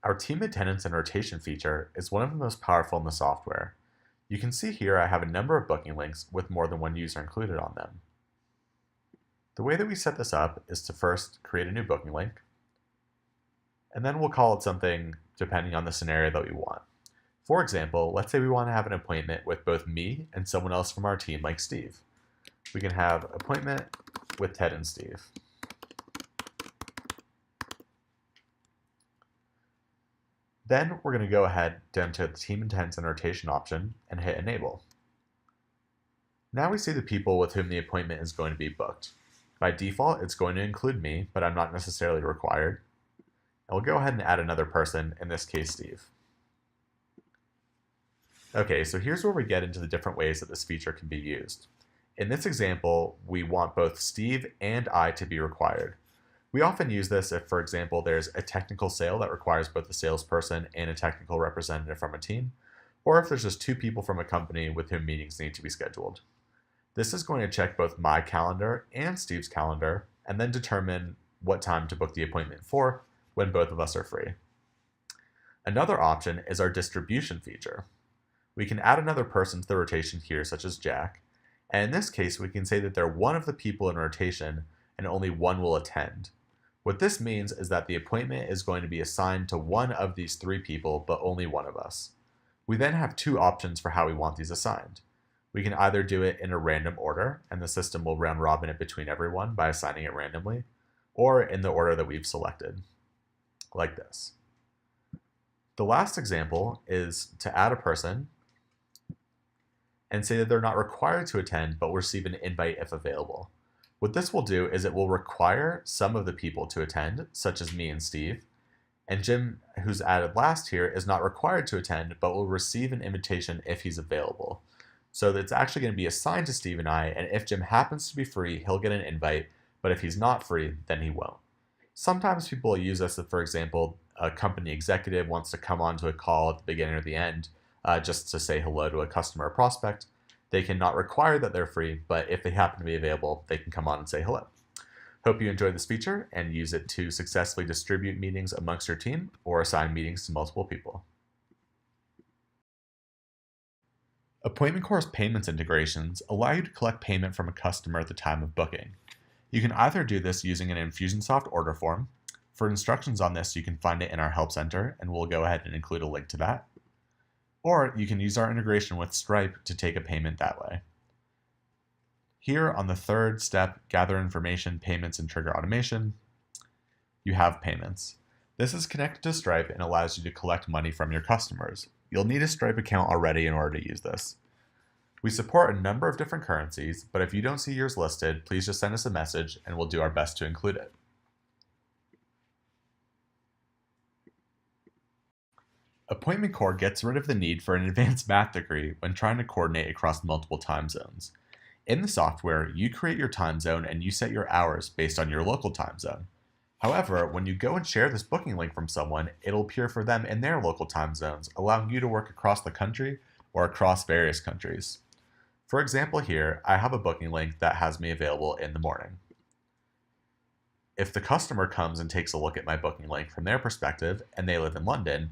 Our team attendance and rotation feature is one of the most powerful in the software. You can see here I have a number of booking links with more than one user included on them. The way that we set this up is to first create a new booking link, and then we'll call it something depending on the scenario that we want. For example, let's say we want to have an appointment with both me and someone else from our team like Steve. We can have appointment with Ted and Steve. Then we're going to go ahead down to the team attendance and rotation option and hit enable. Now we see the people with whom the appointment is going to be booked. By default, it's going to include me, but I'm not necessarily required. And we'll go ahead and add another person, in this case, Steve. Okay, so here's where we get into the different ways that this feature can be used. In this example, we want both Steve and I to be required. We often use this if, for example, there's a technical sale that requires both a salesperson and a technical representative from a team, or if there's just two people from a company with whom meetings need to be scheduled. This is going to check both my calendar and Steve's calendar, and then determine what time to book the appointment for when both of us are free. Another option is our distribution feature. We can add another person to the rotation here, such as Jack, and in this case, we can say that they're one of the people in rotation and only one will attend. What this means is that the appointment is going to be assigned to one of these three people, but only one of us. We then have two options for how we want these assigned. We can either do it in a random order, and the system will round robin it between everyone by assigning it randomly, or in the order that we've selected, like this. The last example is to add a person and say that they're not required to attend, but will receive an invite if available. What this will do is it will require some of the people to attend, such as me and Steve, and Jim, who's added last here, is not required to attend, but will receive an invitation if he's available. So it's actually going to be assigned to Steve and I, and if Jim happens to be free, he'll get an invite, but if he's not free, then he won't. Sometimes people use this if, for example, a company executive wants to come onto a call at the beginning or the end just to say hello to a customer or prospect. They can not require that they're free, but if they happen to be available, they can come on and say hello. Hope you enjoyed this feature and use it to successfully distribute meetings amongst your team or assign meetings to multiple people. AppointmentCore's payments integrations allow you to collect payment from a customer at the time of booking. You can either do this using an Infusionsoft order form. For instructions on this, you can find it in our Help Center, and we'll go ahead and include a link to that. Or you can use our integration with Stripe to take a payment that way. Here on the third step, Gather Information, Payments, and Trigger Automation, you have Payments. This is connected to Stripe and allows you to collect money from your customers. You'll need a Stripe account already in order to use this. We support a number of different currencies, but if you don't see yours listed, please just send us a message and we'll do our best to include it. AppointmentCore gets rid of the need for an advanced math degree when trying to coordinate across multiple time zones. In the software, you create your time zone and you set your hours based on your local time zone. However, when you go and share this booking link from someone, it'll appear for them in their local time zones, allowing you to work across the country or across various countries. For example here, I have a booking link that has me available in the morning. If the customer comes and takes a look at my booking link from their perspective and they live in London,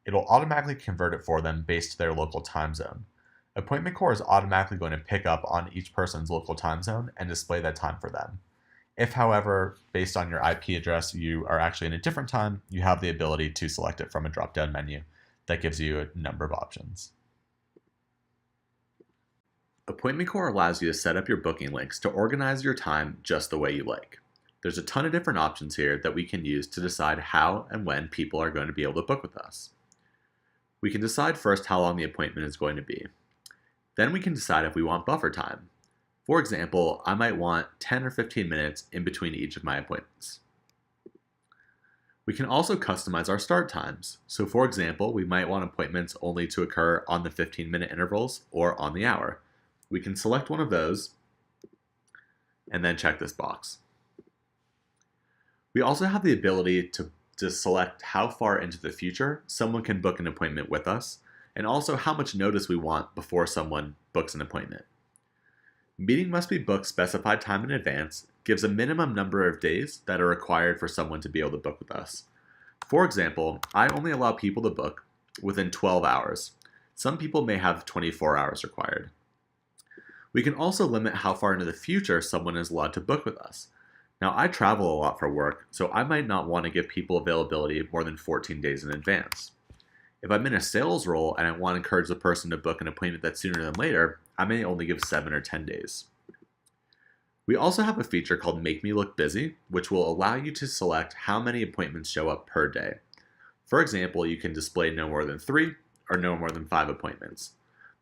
it'll automatically convert it for them based to their local time zone. AppointmentCore is automatically going to pick up on each person's local time zone and display that time for them. If, however, based on your IP address, you are actually in a different time, you have the ability to select it from a drop-down menu that gives you a number of options. AppointmentCore allows you to set up your booking links to organize your time just the way you like. There's a ton of different options here that we can use to decide how and when people are going to be able to book with us. We can decide first how long the appointment is going to be. Then we can decide if we want buffer time. For example, I might want 10 or 15 minutes in between each of my appointments. We can also customize our start times. So for example, we might want appointments only to occur on the 15-minute intervals or on the hour. We can select one of those and then check this box. We also have the ability to select how far into the future someone can book an appointment with us, and also how much notice we want before someone books an appointment. Meeting must be booked specified time in advance, gives a minimum number of days that are required for someone to be able to book with us. For example, I only allow people to book within 12 hours. Some people may have 24 hours required. We can also limit how far into the future someone is allowed to book with us. Now, I travel a lot for work, so I might not want to give people availability more than 14 days in advance. If I'm in a sales role and I want to encourage the person to book an appointment that's sooner than later, I may only give 7 or 10 days. We also have a feature called Make Me Look Busy, which will allow you to select how many appointments show up per day. For example, you can display no more than 3 or no more than 5 appointments.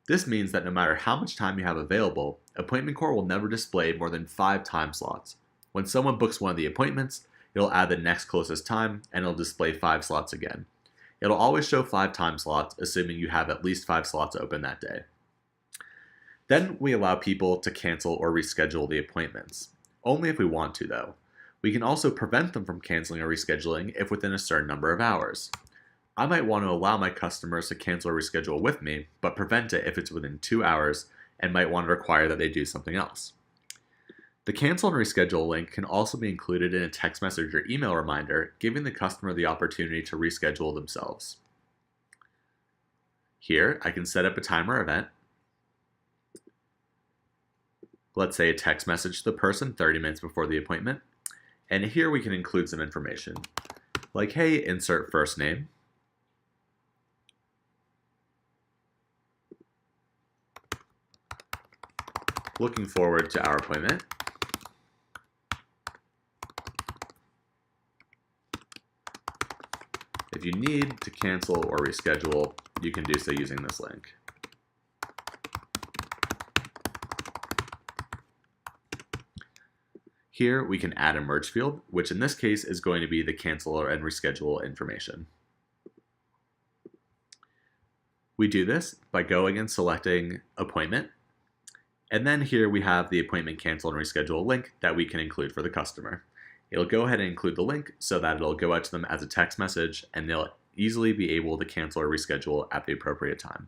This means that no matter how much time you have available, AppointmentCore will never display more than 5 time slots. When someone books one of the appointments, it'll add the next closest time and it'll display 5 slots again. It'll always show 5 time slots, assuming you have at least 5 slots open that day. Then we allow people to cancel or reschedule the appointments. Only if we want to, though. We can also prevent them from canceling or rescheduling if within a certain number of hours. I might want to allow my customers to cancel or reschedule with me, but prevent it if it's within 2 hours and might want to require that they do something else. The cancel and reschedule link can also be included in a text message or email reminder, giving the customer the opportunity to reschedule themselves. Here, I can set up a timer event. Let's say a text message to the person 30 minutes before the appointment. And here we can include some information, like, hey, insert first name. Looking forward to our appointment. If you need to cancel or reschedule, you can do so using this link. Here we can add a merge field, which in this case is going to be the cancel and reschedule information. We do this by going and selecting appointment, and then here we have the appointment cancel and reschedule link that we can include for the customer. It'll go ahead and include the link so that it'll go out to them as a text message and they'll easily be able to cancel or reschedule at the appropriate time.